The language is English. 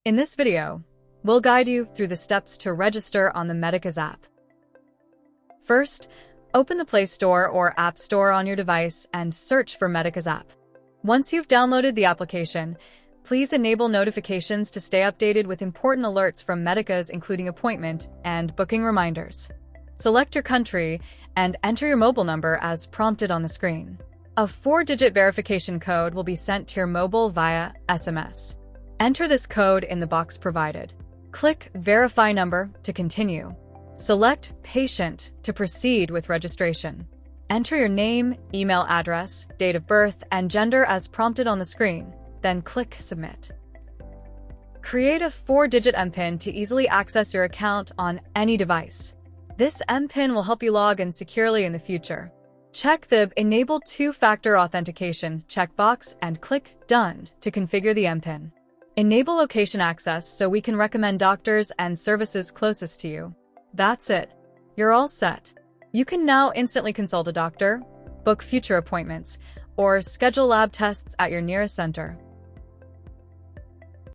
In this video, we'll guide you through the steps to register on the Medicas app. First, open the Play Store or App Store on your device and search for Medicas app. Once you've downloaded the application, please enable notifications to stay updated with important alerts from Medicas, including appointment and booking reminders. Select your country and enter your mobile number as prompted on the screen. A 4-digit verification code will be sent to your mobile via SMS. Enter this code in the box provided. Click Verify Number to continue. Select Patient to proceed with registration. Enter your name, email address, date of birth, and gender as prompted on the screen, then click Submit. Create a 4-digit MPIN to easily access your account on any device. This MPIN will help you log in securely in the future. Check the Enable Two-Factor Authentication checkbox and click Done to configure the MPIN. Enable location access so we can recommend doctors and services closest to you. That's it. You're all set. You can now instantly consult a doctor, book future appointments, or schedule lab tests at your nearest center.